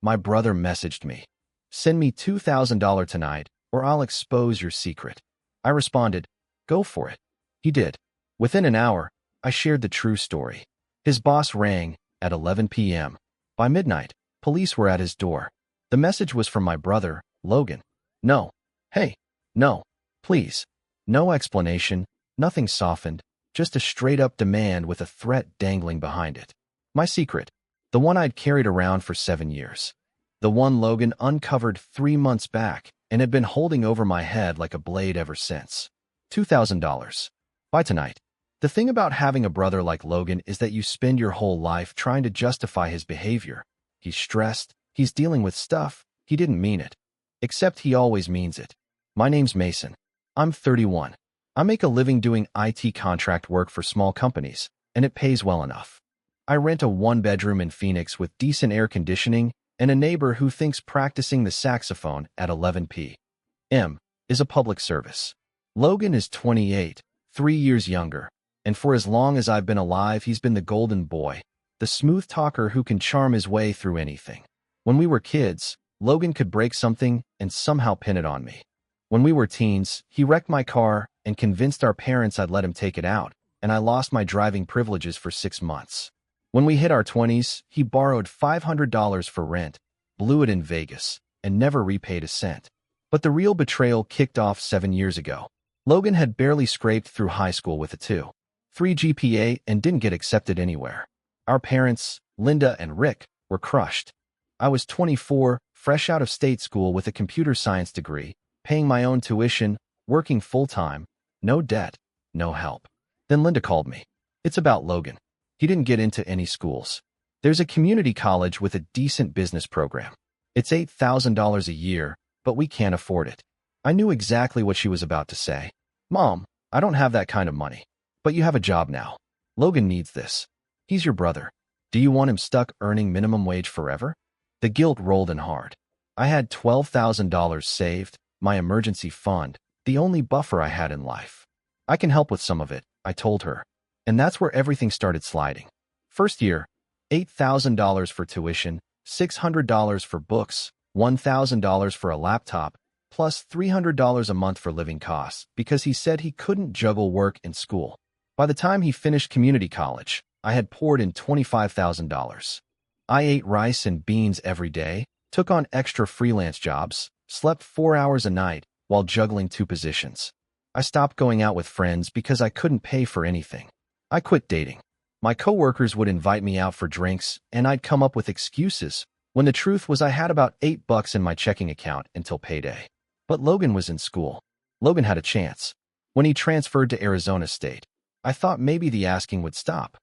My brother messaged me. Send me $2,000 tonight, or I'll expose your secret. I responded, go for it. He did. Within an hour, I shared the true story. His boss rang at 11 p.m. By midnight, police were at his door. The message was from my brother, Logan. No. Hey. No. Please. No explanation, nothing softened, just a straight-up demand with a threat dangling behind it. My secret. The one I'd carried around for 7 years. The one Logan uncovered 3 months back and had been holding over my head like a blade ever since. $2,000. By tonight. The thing about having a brother like Logan is that you spend your whole life trying to justify his behavior. He's stressed, he's dealing with stuff, he didn't mean it. Except he always means it. My name's Mason. I'm 31. I make a living doing IT contract work for small companies, and it pays well enough. I rent a 1-bedroom in Phoenix with decent air conditioning and a neighbor who thinks practicing the saxophone at 11 p.m. is a public service. Logan is 28, 3 years younger, and for as long as I've been alive, he's been the golden boy, the smooth talker who can charm his way through anything. When we were kids, Logan could break something and somehow pin it on me. When we were teens, he wrecked my car and convinced our parents I'd let him take it out, and I lost my driving privileges for 6 months. When we hit our 20s, he borrowed $500 for rent, blew it in Vegas, and never repaid a cent. But the real betrayal kicked off 7 years ago. Logan had barely scraped through high school with a 2.3 GPA and didn't get accepted anywhere. Our parents, Linda and Rick, were crushed. I was 24, fresh out of state school with a computer science degree, paying my own tuition, working full-time, no debt, no help. Then Linda called me. It's about Logan. He didn't get into any schools. There's a community college with a decent business program. It's $8,000 a year, but we can't afford it. I knew exactly what she was about to say. Mom, I don't have that kind of money. But you have a job now. Logan needs this. He's your brother. Do you want him stuck earning minimum wage forever? The guilt rolled in hard. I had $12,000 saved, my emergency fund, the only buffer I had in life. I can help with some of it, I told her. And that's where everything started sliding. First year, $8,000 for tuition, $600 for books, $1,000 for a laptop, plus $300 a month for living costs because he said he couldn't juggle work and school. By the time he finished community college, I had poured in $25,000. I ate rice and beans every day, took on extra freelance jobs, slept 4 hours a night while juggling 2 positions. I stopped going out with friends because I couldn't pay for anything. I quit dating. My coworkers would invite me out for drinks, and I'd come up with excuses, when the truth was I had about $8 in my checking account until payday. But Logan was in school. Logan had a chance. When he transferred to Arizona State, I thought maybe the asking would stop.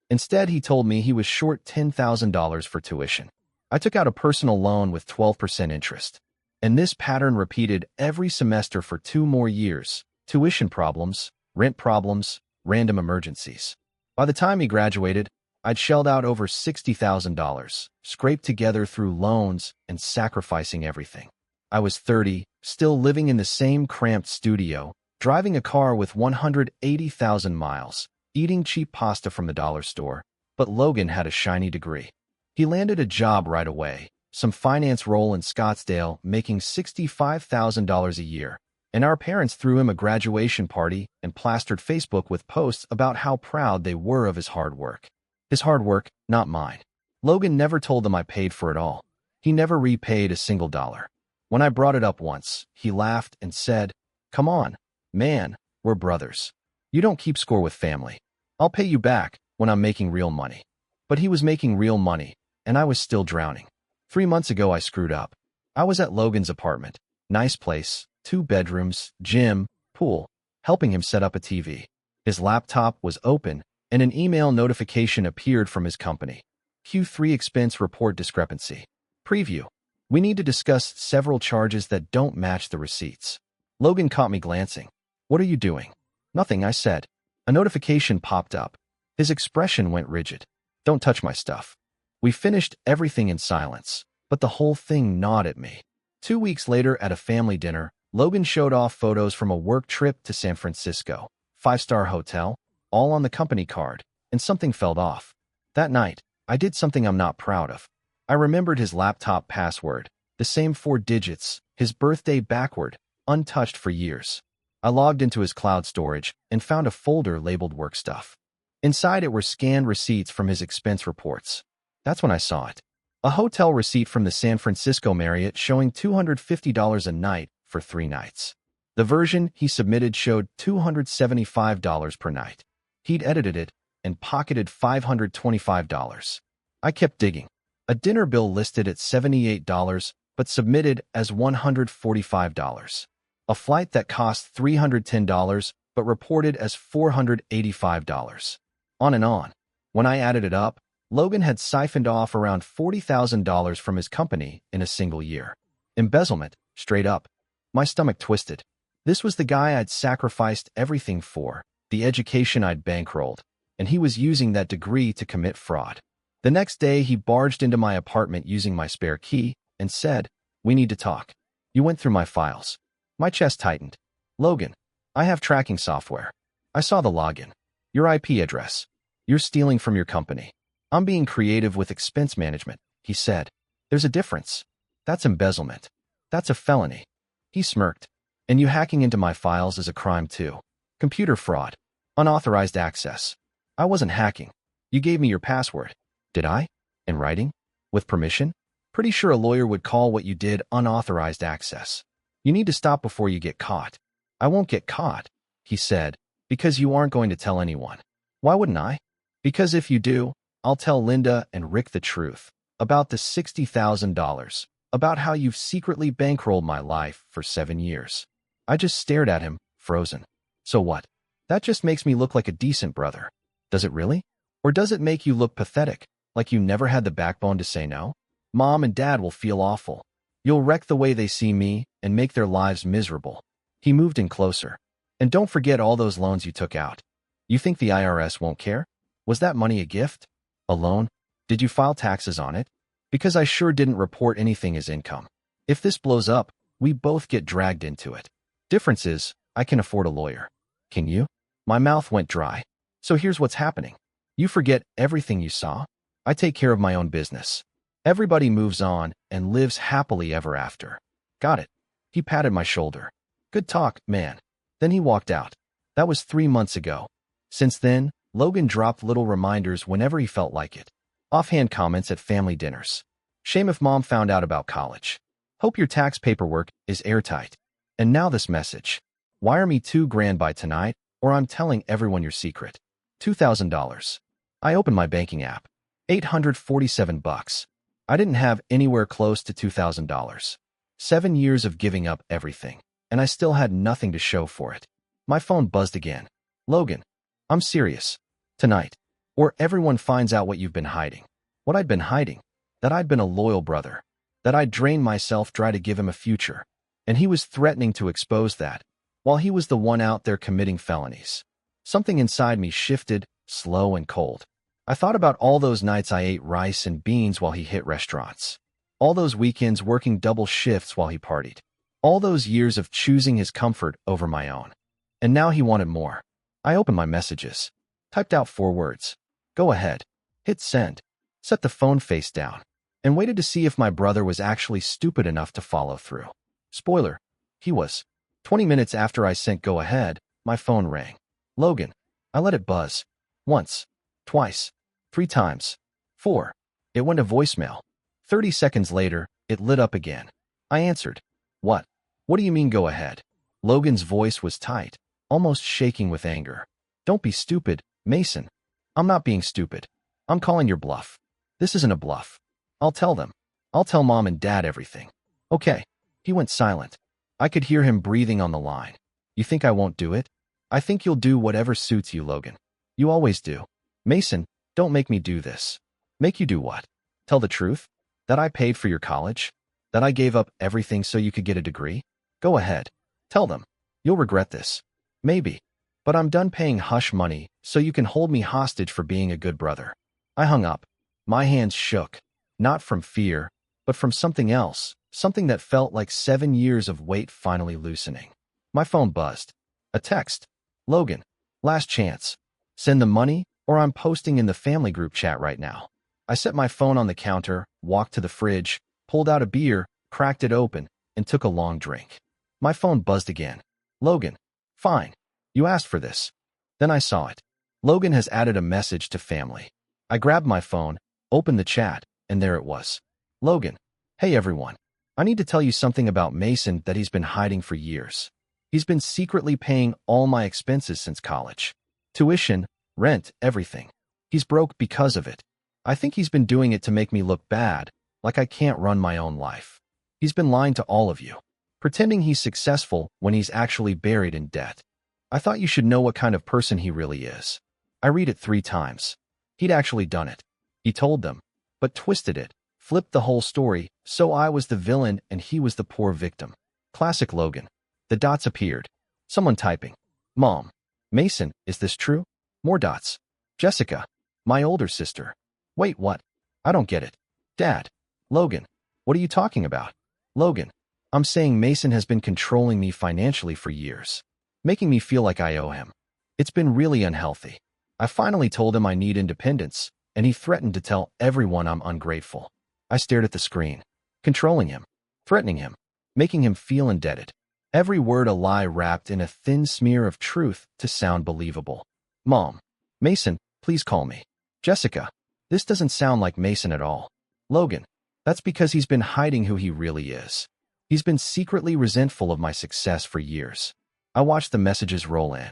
Instead, he told me he was short $10,000 for tuition. I took out a personal loan with 12% interest. And this pattern repeated every semester for 2 more years. Tuition problems, rent problems, random emergencies. By the time he graduated, I'd shelled out over $60,000, scraped together through loans and sacrificing everything. I was 30, still living in the same cramped studio, driving a car with 180,000 miles, eating cheap pasta from the dollar store, but Logan had a shiny degree. He landed a job right away, some finance role in Scottsdale, making $65,000 a year, and our parents threw him a graduation party and plastered Facebook with posts about how proud they were of his hard work. His hard work, not mine. Logan never told them I paid for it all. He never repaid a single dollar. When I brought it up once, he laughed and said, "Come on, man, we're brothers. You don't keep score with family. I'll pay you back when I'm making real money." But he was making real money, and I was still drowning. 3 months ago, I screwed up. I was at Logan's apartment. Nice place, 2 bedrooms, gym, pool, helping him set up a TV. His laptop was open, and an email notification appeared from his company. Q3 expense report discrepancy. Preview. We need to discuss several charges that don't match the receipts. Logan caught me glancing. "What are you doing?" "Nothing," I said. A notification popped up. His expression went rigid. "Don't touch my stuff." We finished everything in silence, but the whole thing gnawed at me. 2 weeks later at a family dinner, Logan showed off photos from a work trip to San Francisco, 5-star hotel, all on the company card, and something fell off. That night, I did something I'm not proud of. I I remembered his laptop password, the same 4 digits, his birthday backward, untouched for years. I logged into his cloud storage and found a folder labeled work stuff. Inside it were scanned receipts from his expense reports. That's when I saw it. A hotel receipt from the San Francisco Marriott showing $250 a night for 3 nights. The version he submitted showed $275 per night. He'd edited it and pocketed $525. I kept digging. A dinner bill listed at $78 but submitted as $145. A flight that cost $310 but reported as $485. On and on. When I added it up, Logan had siphoned off around $40,000 from his company in a single year. Embezzlement, straight up. My stomach twisted. This was the guy I'd sacrificed everything for, the education I'd bankrolled, and he was using that degree to commit fraud. The next day, he barged into my apartment using my spare key and said, "We need to talk. You went through my files." My chest tightened. "Logan, I have tracking software. I saw the login. Your IP address. You're stealing from your company. I'm being creative with expense management," he said. "There's a difference. That's embezzlement. That's a felony." He smirked. "And you hacking into my files is a crime too. Computer fraud. Unauthorized access." "I wasn't hacking. You gave me your password." "Did I? In writing? With permission?" "Pretty sure a lawyer would call what you did unauthorized access. You need to stop before you get caught." "I won't get caught," he said, "because you aren't going to tell anyone." "Why wouldn't I?" "Because if you do, I'll tell Linda and Rick the truth about the $60,000, about how you've secretly bankrolled my life for 7 years." I just stared at him, frozen. "So what? That just makes me look like a decent brother. Does it really? Or does it make you look pathetic, like you never had the backbone to say no? Mom and Dad will feel awful. You'll wreck the way they see me and make their lives miserable." He moved in closer. "And don't forget all those loans you took out. You think the IRS won't care? Was that money a gift? A loan? Did you file taxes on it? Because I sure didn't report anything as income. If this blows up, we both get dragged into it. Difference is, I can afford a lawyer. Can you?" My mouth went dry. "So here's what's happening. You forget everything you saw. I take care of my own business. Everybody moves on and lives happily ever after." "Got it." He patted my shoulder. "Good talk, man." Then he walked out. That was 3 months ago. Since then, Logan dropped little reminders whenever he felt like it. Offhand comments at family dinners. "Shame if Mom found out about college. Hope your tax paperwork is airtight." And now this message. "Wire me $2,000 by tonight, or I'm telling everyone your secret." $2,000. I opened my banking app. $847. I didn't have anywhere close to $2,000. 7 years of giving up everything, and I still had nothing to show for it. My phone buzzed again. "Logan, I'm serious. Tonight. Or everyone finds out what you've been hiding." What I'd been hiding? That I'd been a loyal brother. That I'd drained myself trying to give him a future. And he was threatening to expose that, while he was the one out there committing felonies. Something inside me shifted, slow and cold. I thought about all those nights I ate rice and beans while he hit restaurants. All those weekends working double shifts while he partied. All those years of choosing his comfort over my own. And now he wanted more. I opened my messages. Typed out 4 words. "Go ahead." Hit send. Set the phone face down. And waited to see if my brother was actually stupid enough to follow through. Spoiler. He was. 20 minutes after I sent go ahead, my phone rang. "Logan." I let it buzz. Once. Twice. 3 times. 4. It went to voicemail. 30 seconds later, it lit up again. I answered. "What? What do you mean go ahead?" Logan's voice was tight, almost shaking with anger. "Don't be stupid, Mason." "I'm not being stupid. I'm calling your bluff." "This isn't a bluff. I'll tell them. I'll tell Mom and Dad everything." "Okay." He went silent. I could hear him breathing on the line. "You think I won't do it?" "I think you'll do whatever suits you, Logan. You always do." "Mason, don't make me do this." "Make you do what?" "Tell the truth? That I paid for your college? That I gave up everything so you could get a degree? Go ahead. Tell them. You'll regret this. Maybe. But I'm done paying hush money so you can hold me hostage for being a good brother." I hung up. My hands shook. Not from fear, but from something else. Something that felt like 7 years of weight finally loosening. My phone buzzed. A text. "Logan, last chance. Send the money, or I'm posting in the family group chat right now." I set my phone on the counter, walked to the fridge, pulled out a beer, cracked it open, and took a long drink. My phone buzzed again. Logan. Fine. You asked for this. Then I saw it. Logan has added a message to family. I grabbed my phone, opened the chat, and there it was. Logan. Hey everyone. I need to tell you something about Mason that he's been hiding for years. He's been secretly paying all my expenses since college. Tuition, rent, everything. He's broke because of it. I think he's been doing it to make me look bad, like I can't run my own life. He's been lying to all of you, pretending he's successful when he's actually buried in debt. I thought you should know what kind of person he really is. I read it 3 times. He'd actually done it. He told them, but twisted it, flipped the whole story, so I was the villain and he was the poor victim. Classic Logan. The dots appeared. Someone typing. Mom. Mason, is this true? More dots. Jessica. My older sister. Wait, what? I don't get it. Dad. Logan. What are you talking about? Logan. I'm saying Mason has been controlling me financially for years, making me feel like I owe him. It's been really unhealthy. I finally told him I need independence, and he threatened to tell everyone I'm ungrateful. I stared at the screen, controlling him, threatening him, making him feel indebted. Every word a lie wrapped in a thin smear of truth to sound believable. Mom. Mason, please call me. Jessica. This doesn't sound like Mason at all. Logan. That's because he's been hiding who he really is. He's been secretly resentful of my success for years. I watched the messages roll in.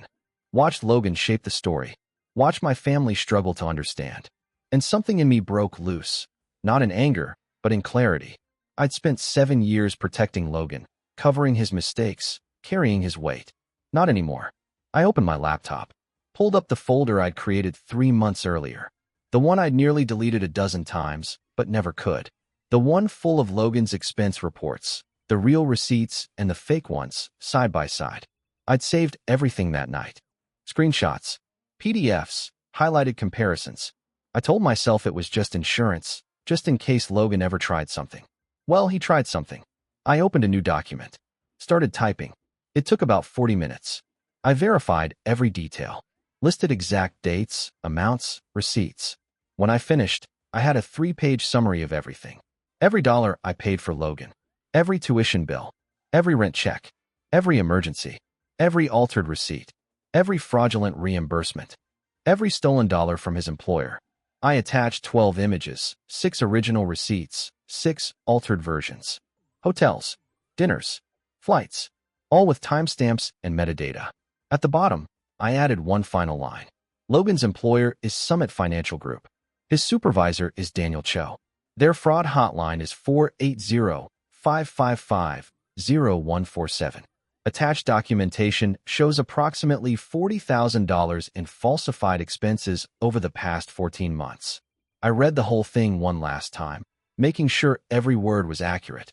Watched Logan shape the story. Watched my family struggle to understand. And something in me broke loose. Not in anger, but in clarity. I'd spent 7 years protecting Logan, covering his mistakes, carrying his weight. Not anymore. I opened my laptop, pulled up the folder I'd created 3 months earlier. The one I'd nearly deleted a dozen times, but never could. The one full of Logan's expense reports, the real receipts and the fake ones, side by side. I'd saved everything that night. Screenshots, PDFs, highlighted comparisons. I told myself it was just insurance, just in case Logan ever tried something. Well, he tried something. I opened a new document. Started typing. It took about 40 minutes. I verified every detail. Listed exact dates, amounts, receipts. When I finished, I had a 3-page summary of everything. Every dollar I paid for Logan. Every tuition bill. Every rent check. Every emergency. Every altered receipt. Every fraudulent reimbursement. Every stolen dollar from his employer. I attached 12 images, 6 original receipts, 6 altered versions. Hotels, dinners, flights, all with timestamps and metadata. At the bottom, I added one final line. Logan's employer is Summit Financial Group. His supervisor is Daniel Cho. Their fraud hotline is 480-555-0147. Attached documentation shows approximately $40,000 in falsified expenses over the past 14 months. I read the whole thing one last time, making sure every word was accurate.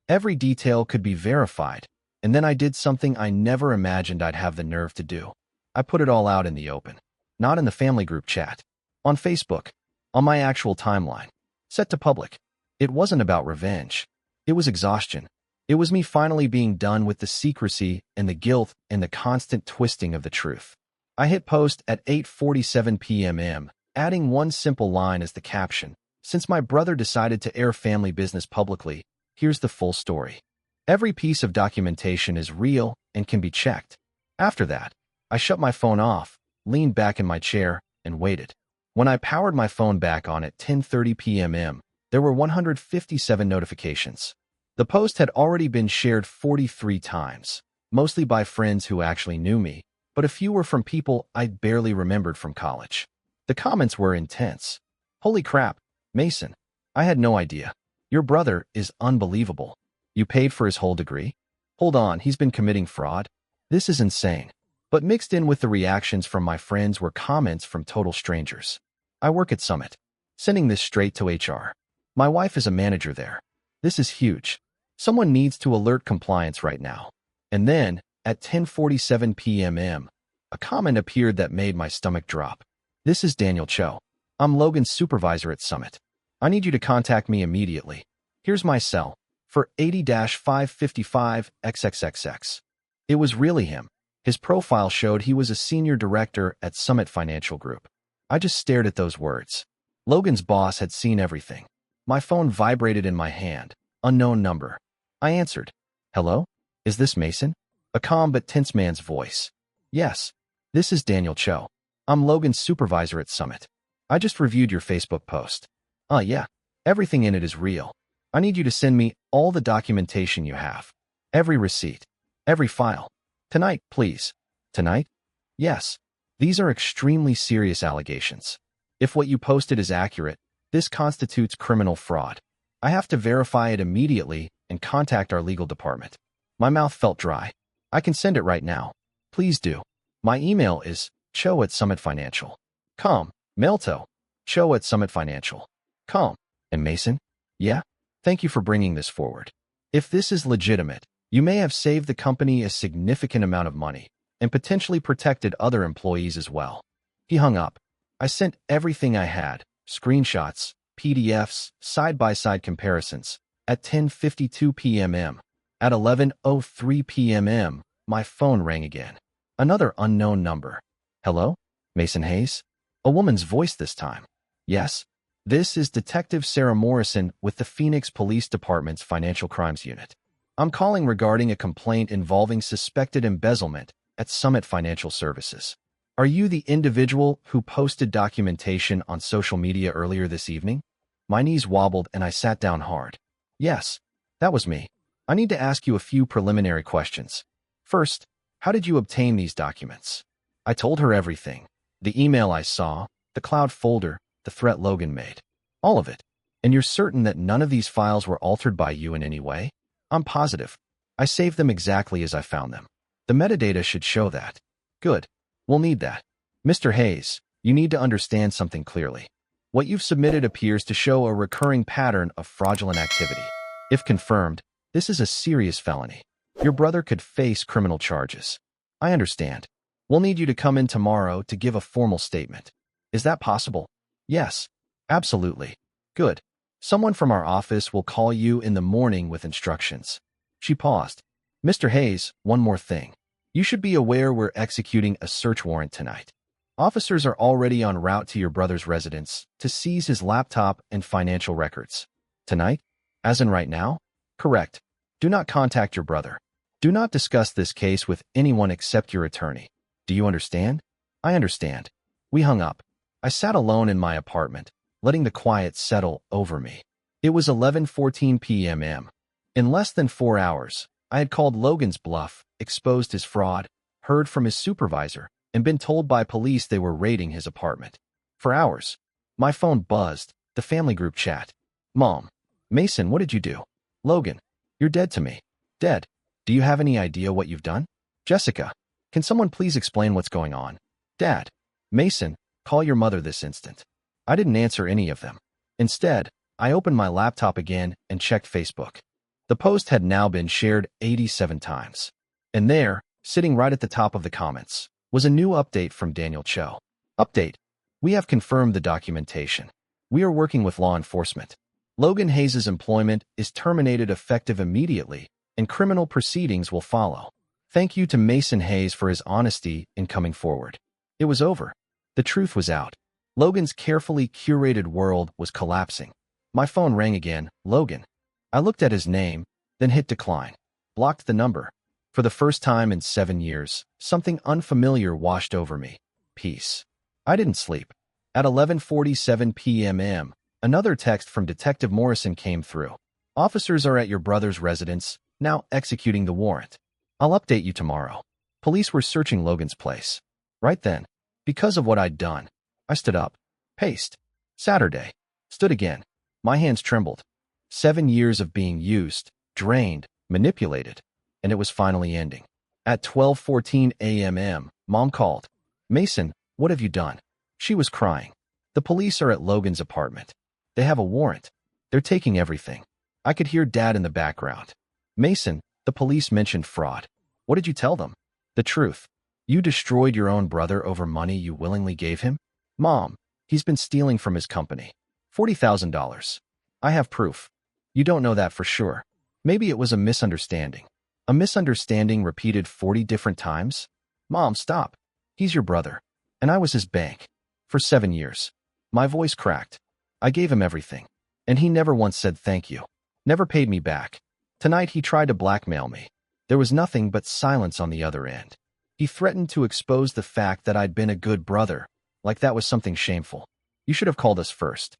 Every detail could be verified, and then I did something I never imagined I'd have the nerve to do. I put it all out in the open. Not in the family group chat. On Facebook. On my actual timeline. Set to public. It wasn't about revenge. It was exhaustion. It was me finally being done with the secrecy and the guilt and the constant twisting of the truth. I hit post at 8:47 p.m., adding one simple line as the caption. Since my brother decided to air family business publicly, here's the full story. Every piece of documentation is real and can be checked. After that, I shut my phone off, leaned back in my chair, and waited. When I powered my phone back on at 10:30 p.m., there were 157 notifications. The post had already been shared 43 times, mostly by friends who actually knew me, but a few were from people I'd barely remembered from college. The comments were intense. Holy crap, Mason. I had no idea. Your brother is unbelievable. You paid for his whole degree? Hold on, he's been committing fraud? This is insane. But mixed in with the reactions from my friends were comments from total strangers. I work at Summit. Sending this straight to HR. My wife is a manager there. This is huge. Someone needs to alert compliance right now. And then, at 10:47 p.m., a comment appeared that made my stomach drop. This is Daniel Cho. I'm Logan's supervisor at Summit. I need you to contact me immediately. Here's my cell. For 80-555-XXXX. It was really him. His profile showed he was a senior director at Summit Financial Group. I just stared at those words. Logan's boss had seen everything. My phone vibrated in my hand. Unknown number. I answered. Hello? Is this Mason? A calm but tense man's voice. Yes. This is Daniel Cho. I'm Logan's supervisor at Summit. I just reviewed your Facebook post. Yeah. Everything in it is real. I need you to send me all the documentation you have. Every receipt. Every file. Tonight, please. Tonight? Yes. These are extremely serious allegations. If what you posted is accurate, this constitutes criminal fraud. I have to verify it immediately and contact our legal department. My mouth felt dry. I can send it right now. Please do. My email is cho@summitfinancial.com. Mailto. cho@summitfinancial.com. And Mason? Yeah? Thank you for bringing this forward. If this is legitimate, you may have saved the company a significant amount of money and potentially protected other employees as well. He hung up. I sent everything I had, screenshots, PDFs, side-by-side comparisons, at 10:52 p.m. At 11:03 p.m., my phone rang again. Another unknown number. Hello? Mason Hayes? A woman's voice this time. Yes. This is Detective Sarah Morrison with the Phoenix Police Department's Financial Crimes Unit. I'm calling regarding a complaint involving suspected embezzlement at Summit Financial Services. Are you the individual who posted documentation on social media earlier this evening? My knees wobbled and I sat down hard. Yes, that was me. I need to ask you a few preliminary questions. First, how did you obtain these documents? I told her everything. The email I saw, the cloud folder, the threat Logan made. All of it. And you're certain that none of these files were altered by you in any way? I'm positive. I saved them exactly as I found them. The metadata should show that. Good. We'll need that. Mr. Hayes, you need to understand something clearly. What you've submitted appears to show a recurring pattern of fraudulent activity. If confirmed, this is a serious felony. Your brother could face criminal charges. I understand. We'll need you to come in tomorrow to give a formal statement. Is that possible? Yes. Absolutely. Good. Someone from our office will call you in the morning with instructions. She paused. Mr. Hayes, one more thing. You should be aware we're executing a search warrant tonight. Officers are already en route to your brother's residence to seize his laptop and financial records. Tonight? As in right now? Correct. Do not contact your brother. Do not discuss this case with anyone except your attorney. Do you understand? I understand. We hung up. I sat alone in my apartment, letting the quiet settle over me. It was 11:14 p.m. In less than 4 hours, I had called Logan's bluff, exposed his fraud, heard from his supervisor, and been told by police they were raiding his apartment. For hours, my phone buzzed, the family group chat. Mom, Mason, what did you do? Logan, you're dead to me. Dead. Do you have any idea what you've done? Jessica, can someone please explain what's going on? Dad, Mason, call your mother this instant. I didn't answer any of them. Instead, I opened my laptop again and checked Facebook. The post had now been shared 87 times. And there, sitting right at the top of the comments, was a new update from Daniel Cho. Update. We have confirmed the documentation. We are working with law enforcement. Logan Hayes' employment is terminated effective immediately, and criminal proceedings will follow. Thank you to Mason Hayes for his honesty in coming forward. It was over. The truth was out. Logan's carefully curated world was collapsing. My phone rang again. Logan. I looked at his name, then hit decline. Blocked the number. For the first time in 7 years, something unfamiliar washed over me. Peace. I didn't sleep. At 11:47 p.m., another text from Detective Morrison came through. Officers are at your brother's residence, now executing the warrant. I'll update you tomorrow. Police were searching Logan's place. Right then, because of what I'd done, I stood up. Paced. Saturday. Stood again. My hands trembled. 7 years of being used, drained, manipulated, and it was finally ending. At 12:14 a.m., Mom called. Mason, what have you done? She was crying. The police are at Logan's apartment. They have a warrant. They're taking everything. I could hear Dad in the background. Mason, the police mentioned fraud. What did you tell them? The truth. You destroyed your own brother over money you willingly gave him? Mom, he's been stealing from his company. $40,000. I have proof. You don't know that for sure. Maybe it was a misunderstanding. A misunderstanding repeated 40 different times? Mom, stop. He's your brother. And I was his bank. For 7 years. My voice cracked. I gave him everything. And he never once said thank you. Never paid me back. Tonight he tried to blackmail me. There was nothing but silence on the other end. He threatened to expose the fact that I'd been a good brother, like that was something shameful. You should have called us first.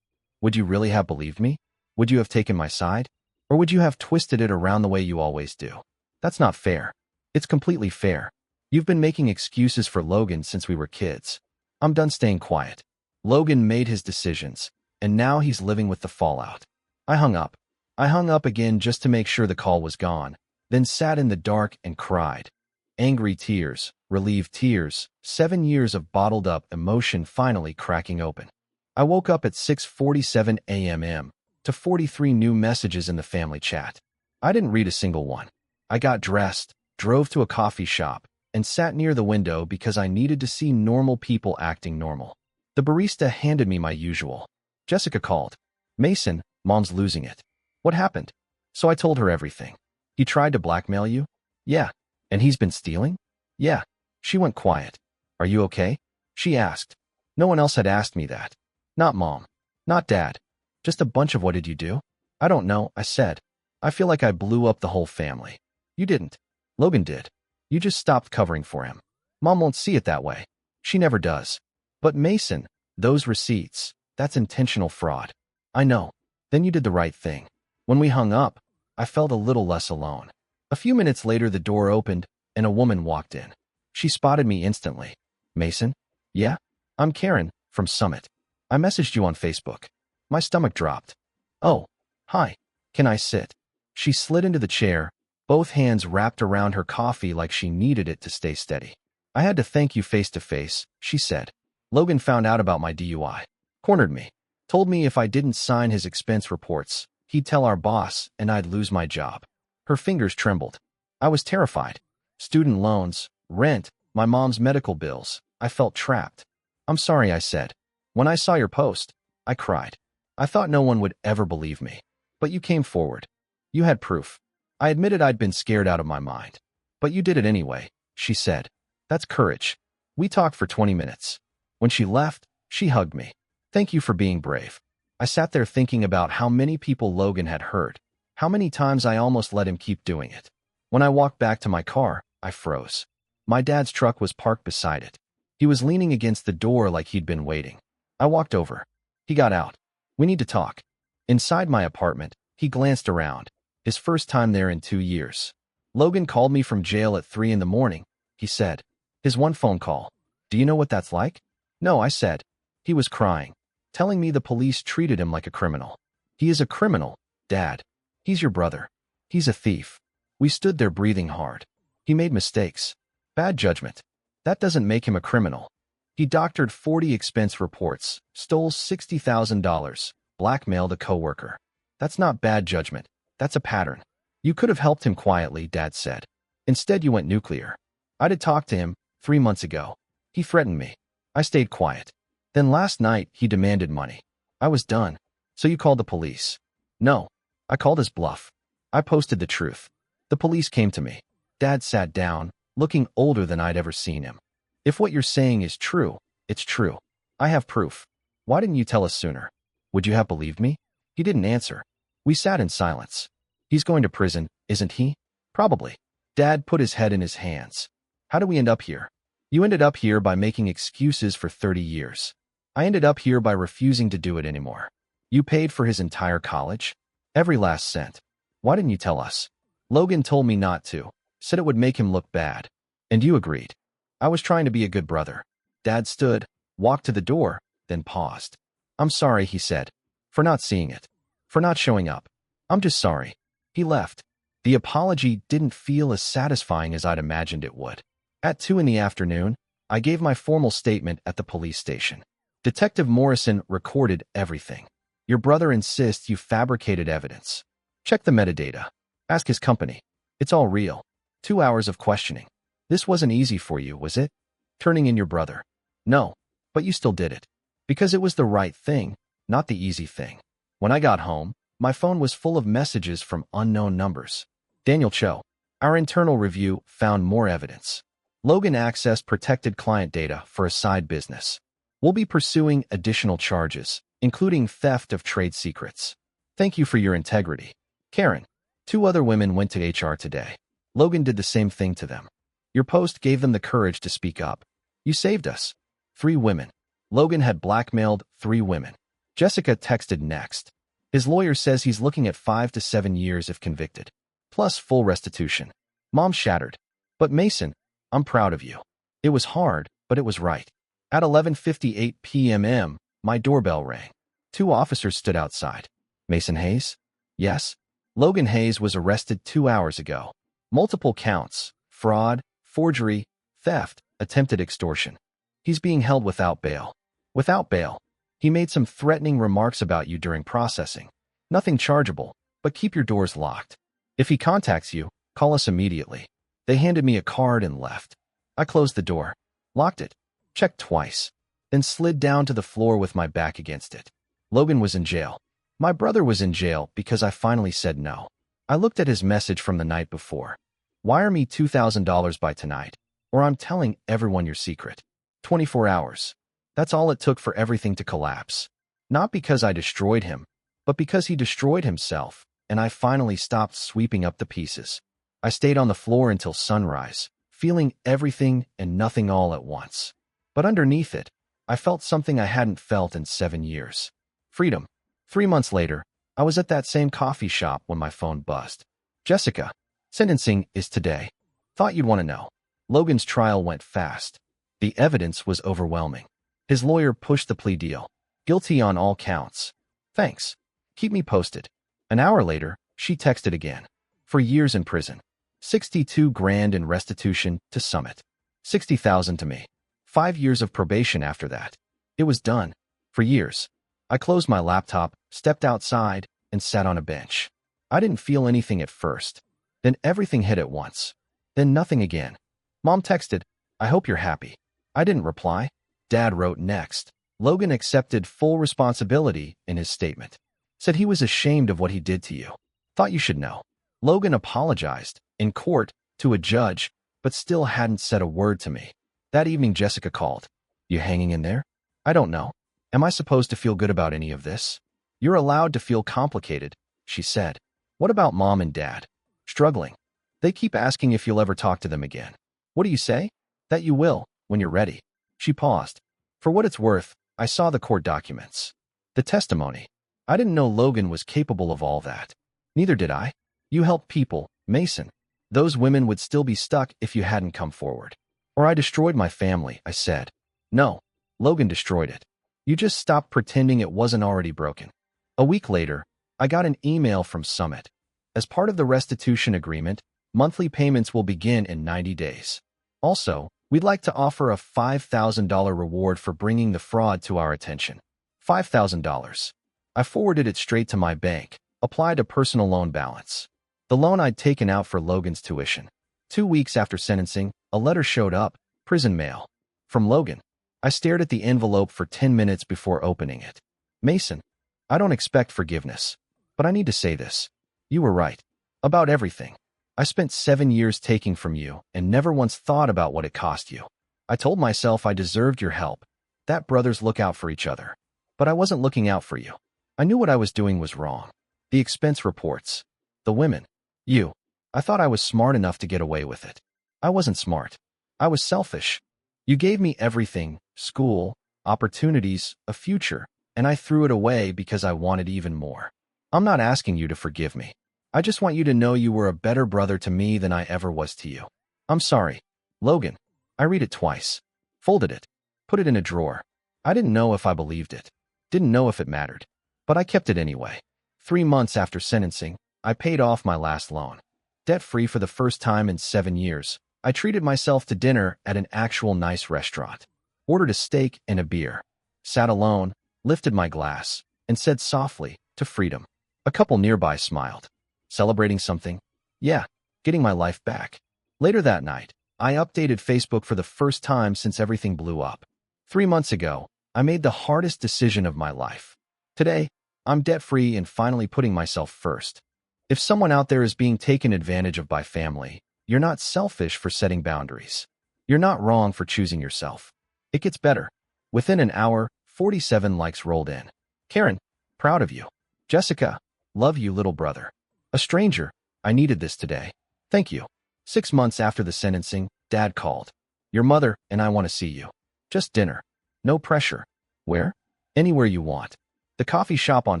Would you really have believed me? Would you have taken my side? Or would you have twisted it around the way you always do? That's not fair. It's completely fair. You've been making excuses for Logan since we were kids. I'm done staying quiet. Logan made his decisions, and now he's living with the fallout. I hung up. I hung up again just to make sure the call was gone, then sat in the dark and cried. Angry tears, relieved tears, 7 years of bottled up emotion finally cracking open. I woke up at 6:47 a.m. to 43 new messages in the family chat. I didn't read a single one. I got dressed, drove to a coffee shop, and sat near the window because I needed to see normal people acting normal. The barista handed me my usual. Jessica called. Mason, Mom's losing it. What happened? So I told her everything. He tried to blackmail you? Yeah. And he's been stealing? Yeah. She went quiet. Are you okay? She asked. No one else had asked me that. Not Mom. Not Dad. Just a bunch of what did you do? I don't know, I said. I feel like I blew up the whole family. You didn't. Logan did. You just stopped covering for him. Mom won't see it that way. She never does. But Mason, those receipts, that's intentional fraud. I know. Then you did the right thing. When we hung up, I felt a little less alone. A few minutes later, the door opened, and a woman walked in. She spotted me instantly. Mason? Yeah? I'm Karen, from Summit. I messaged you on Facebook. My stomach dropped. Oh, hi. Can I sit? She slid into the chair, both hands wrapped around her coffee like she needed it to stay steady. I had to thank you face to face, she said. Logan found out about my DUI. Cornered me. Told me if I didn't sign his expense reports, he'd tell our boss and I'd lose my job. Her fingers trembled. I was terrified. Student loans, rent, my mom's medical bills. I felt trapped. I'm sorry, I said. When I saw your post, I cried. I thought no one would ever believe me. But you came forward. You had proof. I admitted I'd been scared out of my mind. But you did it anyway, she said. That's courage. We talked for 20 minutes. When she left, she hugged me. Thank you for being brave. I sat there thinking about how many people Logan had hurt, how many times I almost let him keep doing it. When I walked back to my car, I froze. My dad's truck was parked beside it. He was leaning against the door like he'd been waiting. I walked over. He got out. We need to talk. Inside my apartment, he glanced around. His first time there in 2 years. Logan called me from jail at 3 in the morning, he said. His one phone call. Do you know what that's like? No, I said. He was crying, telling me the police treated him like a criminal. He is a criminal, Dad. He's your brother. He's a thief. We stood there breathing hard. He made mistakes. Bad judgment. That doesn't make him a criminal. He doctored 40 expense reports, stole $60,000, blackmailed a coworker. That's not bad judgment. That's a pattern. You could have helped him quietly, Dad said. Instead, you went nuclear. I did talk to him 3 months ago. He threatened me. I stayed quiet. Then last night, he demanded money. I was done. So you called the police? No. I called his bluff. I posted the truth. The police came to me. Dad sat down, looking older than I'd ever seen him. If what you're saying is true, it's true. I have proof. Why didn't you tell us sooner? Would you have believed me? He didn't answer. We sat in silence. He's going to prison, isn't he? Probably. Dad put his head in his hands. How do we end up here? You ended up here by making excuses for 30 years. I ended up here by refusing to do it anymore. You paid for his entire college? Every last cent. Why didn't you tell us? Logan told me not to, said it would make him look bad. And you agreed. I was trying to be a good brother. Dad stood, walked to the door, then paused. I'm sorry, he said, for not seeing it, for not showing up. I'm just sorry. He left. The apology didn't feel as satisfying as I'd imagined it would. At 2 in the afternoon, I gave my formal statement at the police station. Detective Morrison recorded everything. Your brother insists you fabricated evidence. Check the metadata. Ask his company. It's all real. 2 hours of questioning. This wasn't easy for you, was it? Turning in your brother. No, but you still did it. Because it was the right thing, not the easy thing. When I got home, my phone was full of messages from unknown numbers. Daniel Cho. Our internal review found more evidence. Logan accessed protected client data for a side business. We'll be pursuing additional charges, including theft of trade secrets. Thank you for your integrity. Karen. 2 other women went to HR today. Logan did the same thing to them. Your post gave them the courage to speak up. You saved us. 3 women. Logan had blackmailed 3 women. Jessica texted next. His lawyer says he's looking at 5 to 7 years if convicted, plus full restitution. Mom shattered. But Mason, I'm proud of you. It was hard, but it was right. At 11:58 p.m., my doorbell rang. 2 officers stood outside. Mason Hayes? Yes. Logan Hayes was arrested 2 hours ago. Multiple counts: fraud, forgery, theft, attempted extortion. He's being held without bail. Without bail. He made some threatening remarks about you during processing. Nothing chargeable, but keep your doors locked. If he contacts you, call us immediately. They handed me a card and left. I closed the door, locked it, checked twice, then slid down to the floor with my back against it. Logan was in jail. My brother was in jail because I finally said no. I looked at his message from the night before. Wire me $2,000 by tonight, or I'm telling everyone your secret. 24 hours. That's all it took for everything to collapse. Not because I destroyed him, but because he destroyed himself, and I finally stopped sweeping up the pieces. I stayed on the floor until sunrise, feeling everything and nothing all at once. But underneath it, I felt something I hadn't felt in 7 years. Freedom. 3 months later, I was at that same coffee shop when my phone buzzed. Jessica, sentencing is today. Thought you'd want to know. Logan's trial went fast. The evidence was overwhelming. His lawyer pushed the plea deal. Guilty on all counts. Thanks. Keep me posted. An hour later, she texted again. For years in prison. 62 grand in restitution to Summit. 60,000 to me. 5 years of probation after that. It was done. For years. I closed my laptop, stepped outside, and sat on a bench. I didn't feel anything at first. Then everything hit at once. Then nothing again. Mom texted, I hope you're happy. I didn't reply. Dad wrote next. Logan accepted full responsibility in his statement. Said he was ashamed of what he did to you. Thought you should know. Logan apologized, in court, to a judge, but still hadn't said a word to me. That evening Jessica called. You hanging in there? I don't know. Am I supposed to feel good about any of this? You're allowed to feel complicated, she said. What about Mom and Dad? Struggling. They keep asking if you'll ever talk to them again. What do you say? That you will, when you're ready. She paused. For what it's worth, I saw the court documents. The testimony. I didn't know Logan was capable of all that. Neither did I. You helped people, Mason. Those women would still be stuck if you hadn't come forward. Or I destroyed my family, I said. No, Logan destroyed it. You just stopped pretending it wasn't already broken. A week later, I got an email from Summit. As part of the restitution agreement, monthly payments will begin in 90 days. Also, we'd like to offer a $5,000 reward for bringing the fraud to our attention. $5,000. I forwarded it straight to my bank, applied a personal loan balance. The loan I'd taken out for Logan's tuition. 2 weeks after sentencing, a letter showed up, prison mail. From Logan. I stared at the envelope for 10 minutes before opening it. Mason, I don't expect forgiveness, but I need to say this. You were right. About everything. I spent 7 years taking from you and never once thought about what it cost you. I told myself I deserved your help, that brothers look out for each other. But I wasn't looking out for you. I knew what I was doing was wrong. The expense reports. The women. You. I thought I was smart enough to get away with it. I wasn't smart. I was selfish. You gave me everything, school, opportunities, a future, and I threw it away because I wanted even more. I'm not asking you to forgive me. I just want you to know you were a better brother to me than I ever was to you. I'm sorry. Logan. I read it twice. Folded it. Put it in a drawer. I didn't know if I believed it. Didn't know if it mattered. But I kept it anyway. 3 months after sentencing, I paid off my last loan. Debt-free for the first time in 7 years, I treated myself to dinner at an actual nice restaurant. Ordered a steak and a beer. Sat alone, lifted my glass, and said softly, to freedom. A couple nearby smiled. Celebrating something? Yeah, getting my life back. Later that night, I updated Facebook for the first time since everything blew up. 3 months ago, I made the hardest decision of my life. Today, I'm debt-free and finally putting myself first. If someone out there is being taken advantage of by family, you're not selfish for setting boundaries. You're not wrong for choosing yourself. It gets better. Within an hour, 47 likes rolled in. Karen, proud of you. Jessica, love you, little brother. A stranger, I needed this today. Thank you. 6 months after the sentencing, Dad called. Your mother and I want to see you. Just dinner. No pressure. Where? Anywhere you want. The coffee shop on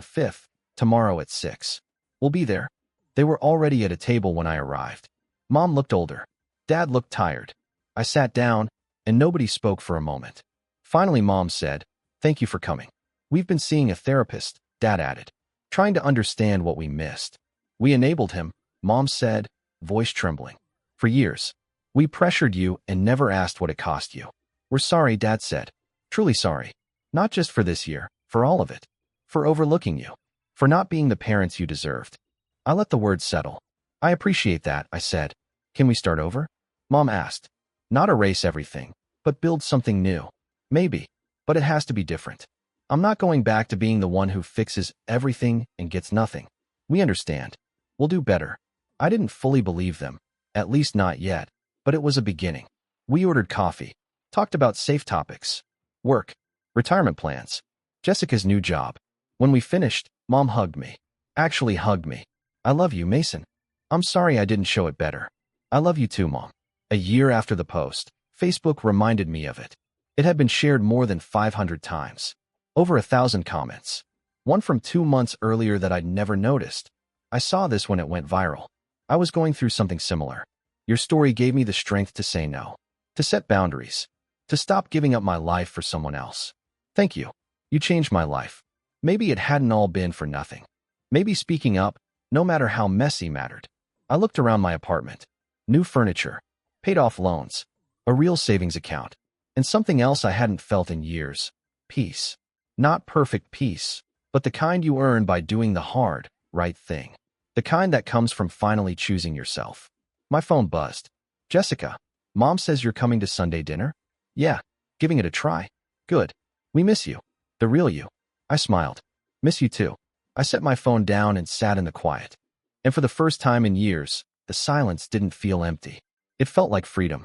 5th, tomorrow at 6. We'll be there. They were already at a table when I arrived. Mom looked older. Dad looked tired. I sat down, and nobody spoke for a moment. Finally, Mom said, "Thank you for coming. We've been seeing a therapist," Dad added, trying to understand what we missed. "We enabled him," Mom said, voice trembling. "For years. We pressured you and never asked what it cost you. We're sorry," Dad said. "Truly sorry. Not just for this year, for all of it. For overlooking you. For not being the parents you deserved." I let the words settle. "I appreciate that," I said. "Can we start over?" Mom asked. "Not erase everything, but build something new. Maybe, but it has to be different. I'm not going back to being the one who fixes everything and gets nothing. We understand. We'll do better." I didn't fully believe them, at least not yet, but it was a beginning. We ordered coffee, talked about safe topics, work, retirement plans, Jessica's new job. When we finished, Mom hugged me. Actually hugged me. "I love you, Mason. I'm sorry I didn't show it better." "I love you too, Mom." A year after the post, Facebook reminded me of it. It had been shared more than 500 times. Over 1,000 comments. One from 2 months earlier that I'd never noticed. I saw this when it went viral. I was going through something similar. Your story gave me the strength to say no. To set boundaries. To stop giving up my life for someone else. Thank you. You changed my life. Maybe it hadn't all been for nothing. Maybe speaking up, no matter how messy, mattered. I looked around my apartment. New furniture. Paid off loans. A real savings account. And something else I hadn't felt in years. Peace. Not perfect peace, but the kind you earn by doing the hard, right thing. The kind that comes from finally choosing yourself. My phone buzzed. "Jessica, Mom says you're coming to Sunday dinner?" "Yeah, giving it a try." "Good. We miss you. The real you." I smiled. "Miss you too." I set my phone down and sat in the quiet. And for the first time in years, the silence didn't feel empty. It felt like freedom.